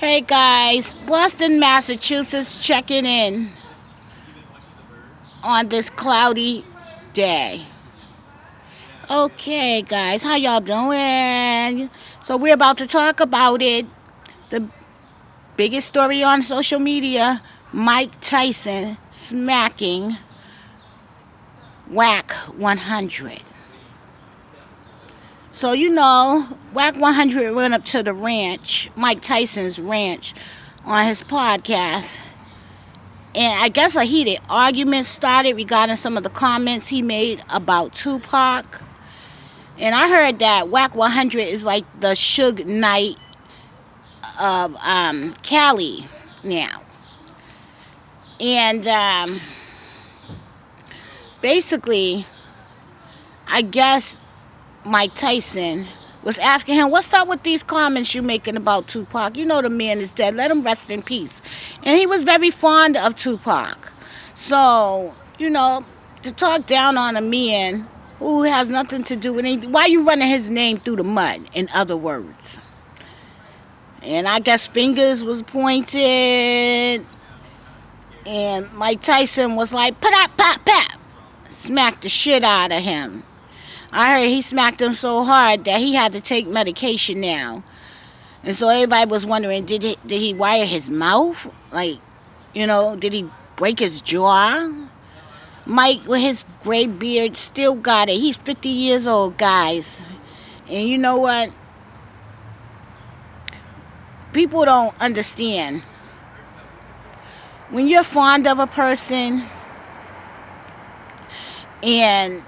Hey guys, Boston, Massachusetts checking in on this cloudy day. Okay, guys, how y'all doing? So we're about to talk about it. The biggest story on social media, Mike Tyson smacking Whack 100. So Whack 100 went up to the ranch, Mike Tyson's ranch, on his podcast. And I guess a heated argument started regarding some of the comments he made about Tupac. And I heard that Whack 100 is like the Suge Knight of Cali now. And basically, I guess Mike Tyson was asking him, what's up with these comments you're making about Tupac? You know the man is dead. Let him rest in peace. And he was very fond of Tupac. So, to talk down on a man who has nothing to do with anything, why you running his name through the mud, in other words? And I guess fingers was pointed. And Mike Tyson was like, pop, pop, pop. Smacked the shit out of him. I heard he smacked him so hard that he had to take medication now. And so everybody was wondering, did he wire his mouth? Like, did he break his jaw? Mike, with his gray beard, still got it. He's 50 years old, guys. And you know what? People don't understand. When you're fond of a person and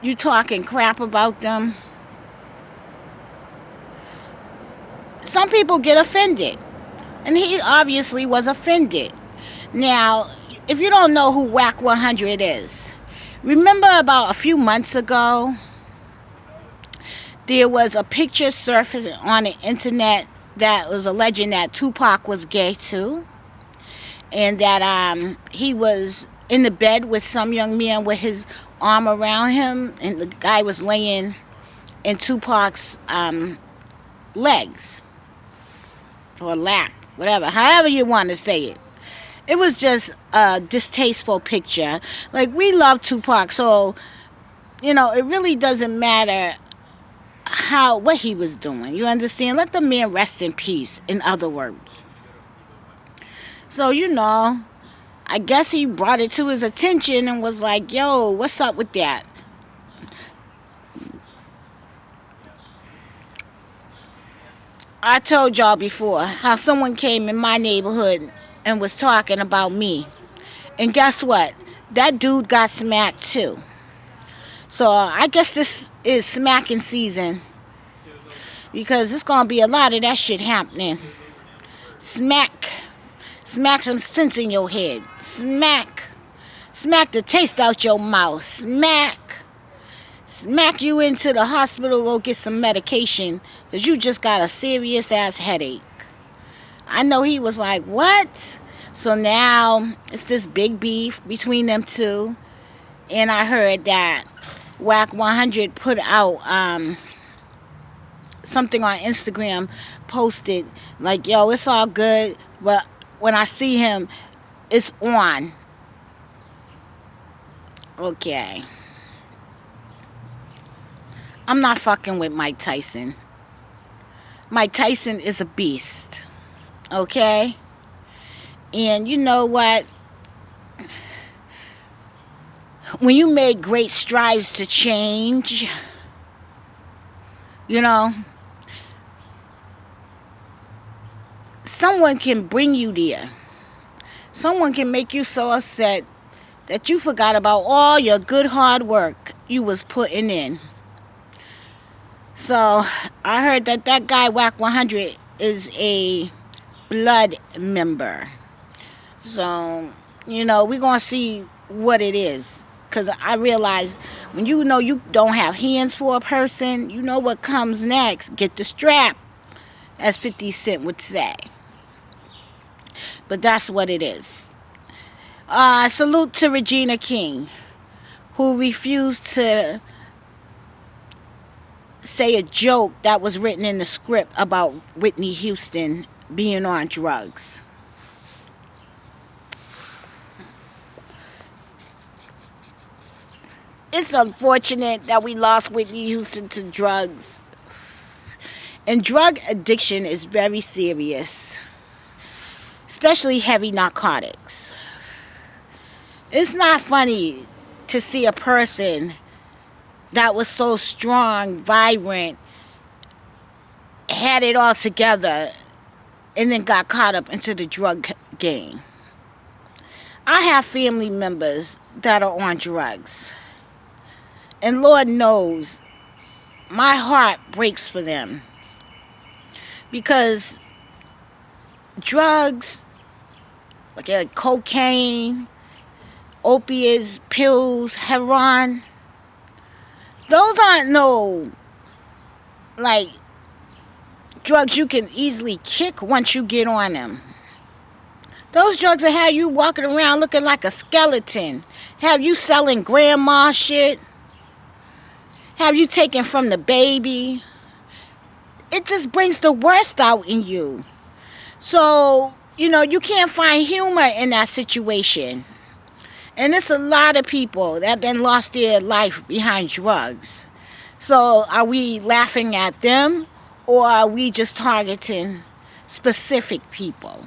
you talking crap about them, some people get offended. And he obviously was offended. Now, if you don't know who Whack 100 is, remember about a few months ago, there was a picture surfacing on the internet that was alleging that Tupac was gay too. And that he was in the bed with some young man with his arm around him, and the guy was laying in Tupac's legs or lap, whatever, however you want to say it. It was just a distasteful picture. Like, we love Tupac, so it really doesn't matter what he was doing. You understand? Let the man rest in peace, in other words. So I guess he brought it to his attention and was like, yo, what's up with that? I told y'all before how someone came in my neighborhood and was talking about me. And guess what? That dude got smacked too. So I guess this is smacking season, because there's going to be a lot of that shit happening. Smack some sense in your head. Smack the taste out your mouth. Smack you into the hospital, go get some medication, because you just got a serious ass headache. I know he was like, what? So now it's this big beef between them two. And I heard that Whack 100 put out something on Instagram, posted like, yo, it's all good, but when I see him, it's on. Okay. I'm not fucking with Mike Tyson. Mike Tyson is a beast. Okay? And you know what? When you made great strides to change, someone can bring you there. Someone can make you so upset that you forgot about all your good hard work you was putting in. So I heard that guy Whack 100 is a blood member. So we're going to see what it is. Because I realize when you don't have hands for a person, you know what comes next. Get the strap, as 50 Cent would say. But that's what it is. Salute to Regina King, who refused to say a joke that was written in the script about Whitney Houston being on drugs. It's unfortunate that we lost Whitney Houston to drugs. And drug addiction is very serious, especially heavy narcotics. It's not funny to see a person that was so strong, vibrant, had it all together, and then got caught up into the drug game. I have family members that are on drugs. And Lord knows, my heart breaks for them. Because drugs, like cocaine, opiates, pills, heroin, those aren't no, like, drugs you can easily kick once you get on them. Those drugs will have you walking around looking like a skeleton. Have you selling grandma shit. Have you taken from the baby. It just brings the worst out in you. So, you can't find humor in that situation. And there's a lot of people that then lost their life behind drugs. So are we laughing at them, or are we just targeting specific people?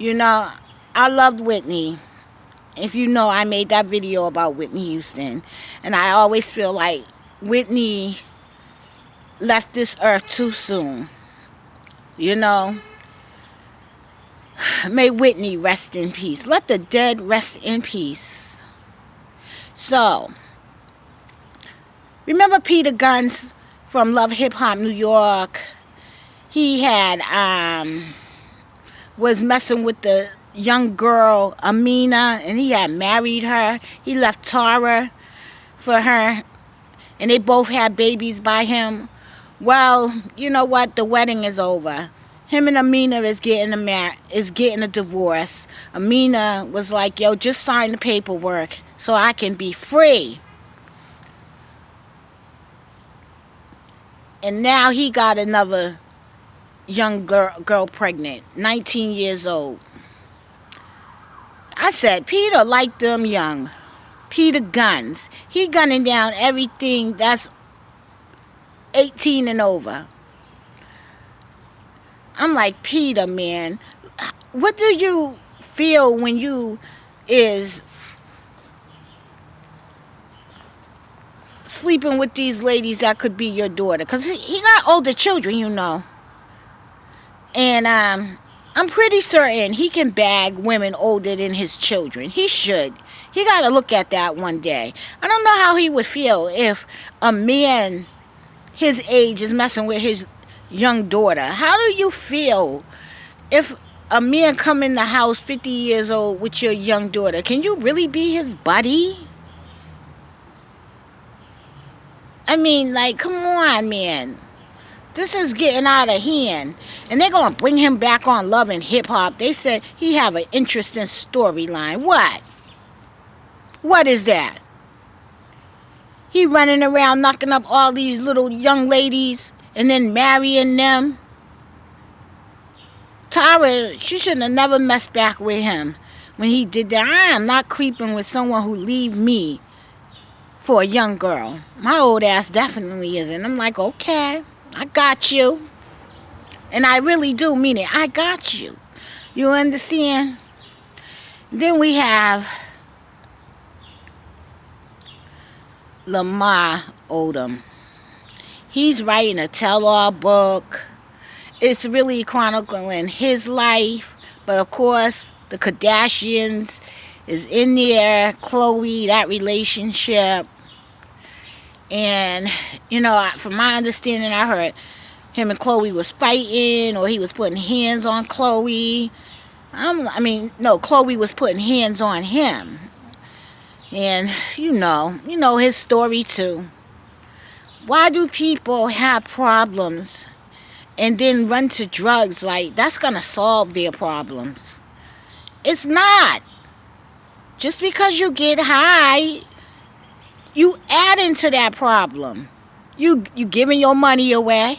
I loved Whitney. If you know, I made that video about Whitney Houston. And I always feel like Whitney left this earth too soon. May Whitney rest in peace. Let the dead rest in peace. So, remember Peter Gunz from Love Hip Hop New York? He had was messing with the young girl Amina, and he had married her. He left Tara for her, and they both had babies by him. Well, you know what? The wedding is over. Him and Amina is getting a divorce. Amina was like, yo, just sign the paperwork so I can be free. And now he got another young girl pregnant, 19 years old. I said, Peter liked them young. Peter Gunz. He gunning down everything that's 18 and over. I'm like, Peter, man, what do you feel when you is sleeping with these ladies that could be your daughter? Because he got older children, And I'm pretty certain he can bag women older than his children. He should. He got to look at that one day. I don't know how he would feel if a man his age is messing with his young daughter. How do you feel if a man come in the house 50 years old with your young daughter? Can you really be his buddy? I mean, like, come on, man. This is getting out of hand. And they're going to bring him back on Love and Hip Hop. They said he have an interesting storyline. What? What is that? He running around knocking up all these little young ladies and then marrying them. Tara, she shouldn't have never messed back with him when he did that. I am not creeping with someone who leave me for a young girl. My old ass definitely isn't. I'm like, okay, I got you. And I really do mean it. I got you. You understand? Then we have Lamar Odom. He's writing a tell-all book. It's really chronicling his life. But of course, the Kardashians is in there. Khloe, that relationship. And, from my understanding, I heard him and Khloe was fighting, or he was putting hands on Khloe. Khloe was putting hands on him. And, you know his story too. Why do people have problems and then run to drugs? Like, that's going to solve their problems. It's not. Just because you get high, you add into that problem. You giving your money away.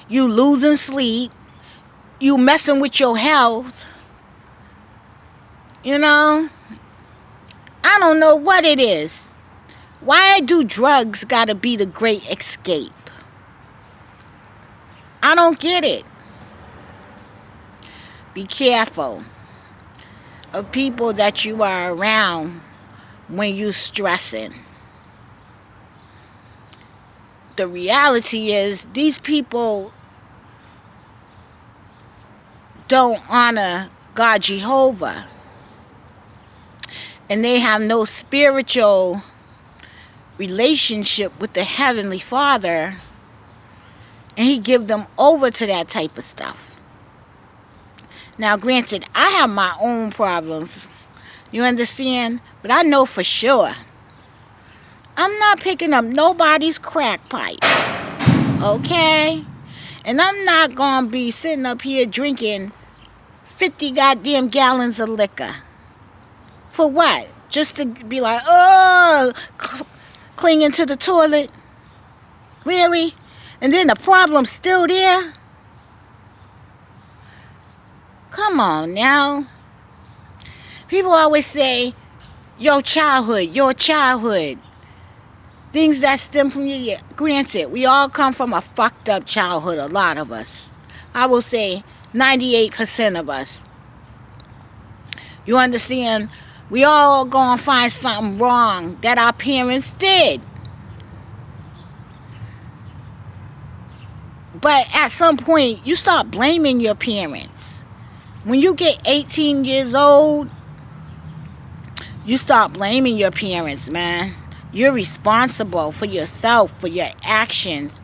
You losing sleep. You messing with your health. You know? I don't know what it is. Why do drugs gotta be the great escape? I don't get it. Be careful of people that you are around when you stressing. The reality is these people don't honor God Jehovah. And they have no spiritual relationship with the Heavenly Father. And He give them over to that type of stuff. Now, granted, I have my own problems. You understand? But I know for sure I'm not picking up nobody's crack pipe. Okay? And I'm not going to be sitting up here drinking 50 goddamn gallons of liquor. For what? Just to be like, oh, clinging to the toilet? Really? And then the problem's still there? Come on now. People always say, your childhood. Things that stem from your... Yeah, granted, we all come from a fucked up childhood, a lot of us. I will say 98% of us. You understand? We all gonna find something wrong that our parents did. But at some point, you start blaming your parents. When you get 18 years old, you start blaming your parents, man. You're responsible for yourself, for your actions,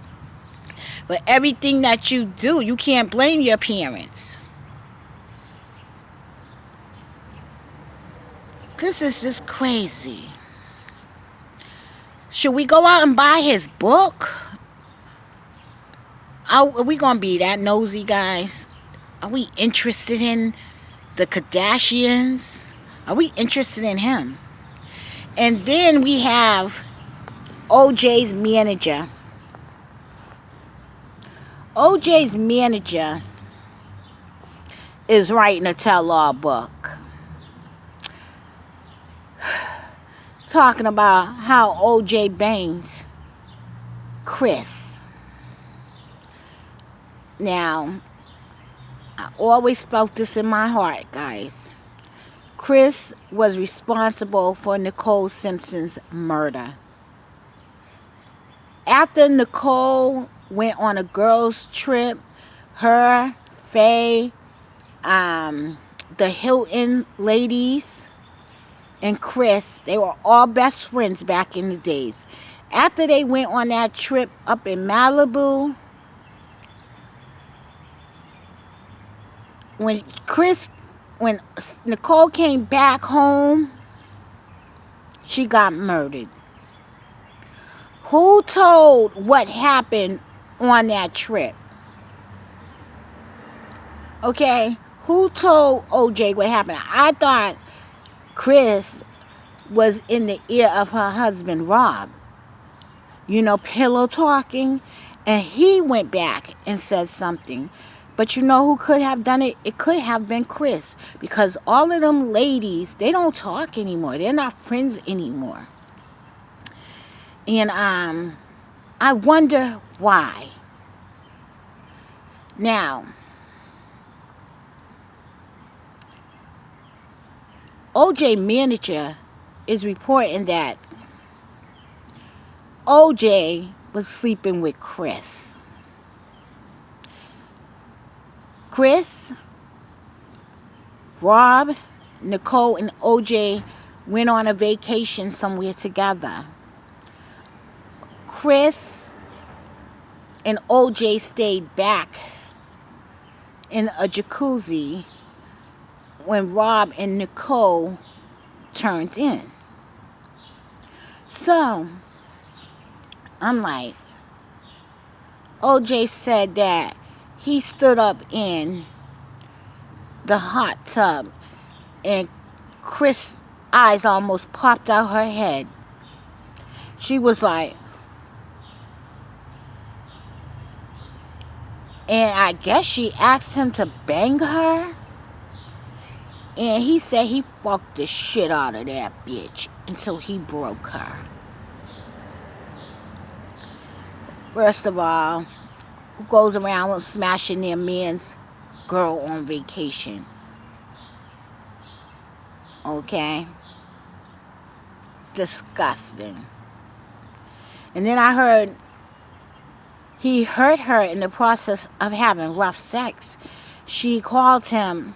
for everything that you do. You can't blame your parents. This is just crazy. Should we go out and buy his book? Are we going to be that nosy, guys? Are we interested in the Kardashians? Are we interested in him? And then we have OJ's manager. OJ's manager is writing a tell-all book. Talking about how OJ banged Chris. Now, I always felt this in my heart, guys. Chris was responsible for Nicole Simpson's murder. After Nicole went on a girls' trip, her, Faye, the Hilton ladies, and Chris, they were all best friends back in the days. After they went on that trip up in Malibu, when Nicole came back home, she got murdered. Who told what happened on that trip? Okay, who told OJ what happened? I thought Chris was in the ear of her husband, Rob. You know, pillow talking. And he went back and said something. But you know who could have done it? It could have been Chris. Because all of them ladies, they don't talk anymore. They're not friends anymore. And I wonder why. Now, OJ manager is reporting that OJ was sleeping with Chris. Chris, Rob, Nicole, and OJ went on a vacation somewhere together. Chris and OJ stayed back in a jacuzzi when Rob and Nicole turned in. So, I'm like, OJ said that he stood up in the hot tub and Chris' eyes almost popped out her head. She was like, And I guess she asked him to bang her. And he said he fucked the shit out of that bitch until he broke her. First of all, who goes around smashing their man's girl on vacation? Okay? Disgusting. And then I heard he hurt her in the process of having rough sex. She called him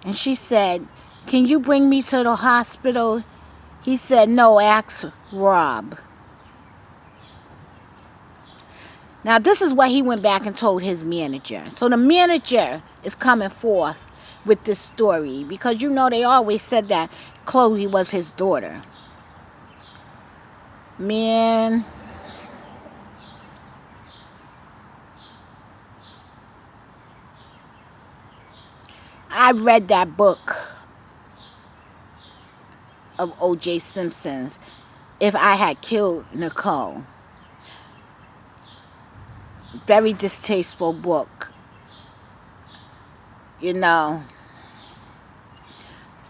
and she said, "Can you bring me to the hospital?" He said, "No, ask Rob." Now, this is what he went back and told his manager. So the manager is coming forth with this story because, you know, they always said that Chloe was his daughter. Man, I read that book of O.J. Simpson's, If I Had Killed Nicole. Very distasteful book. You know,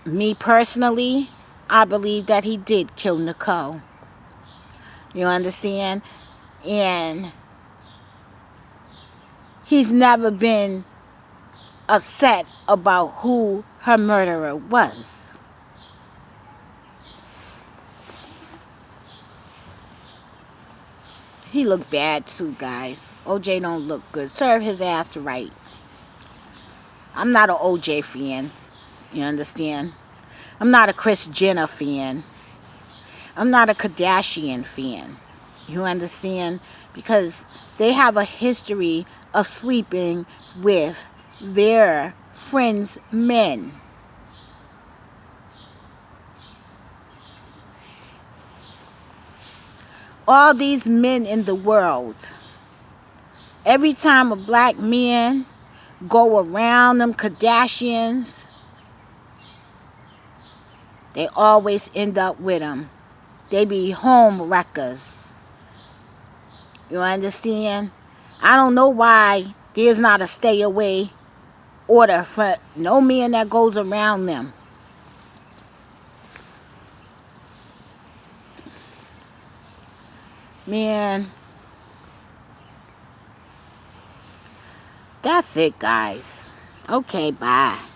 me personally, I believe that he did kill Nicole. You understand? And he's never been upset about who her murderer was. He looked bad too, guys. OJ don't look good. Serve his ass right. I'm not an OJ fan. You understand? I'm not a Kris Jenner fan. I'm not a Kardashian fan. You understand? Because they have a history of sleeping with their friends' men. All these men in the world, every time a black man go around them Kardashians, they always end up with them. They be home wreckers. You understand? I don't know why there's not a stay away order for no man that goes around them. Man, that's it, guys. Okay, bye.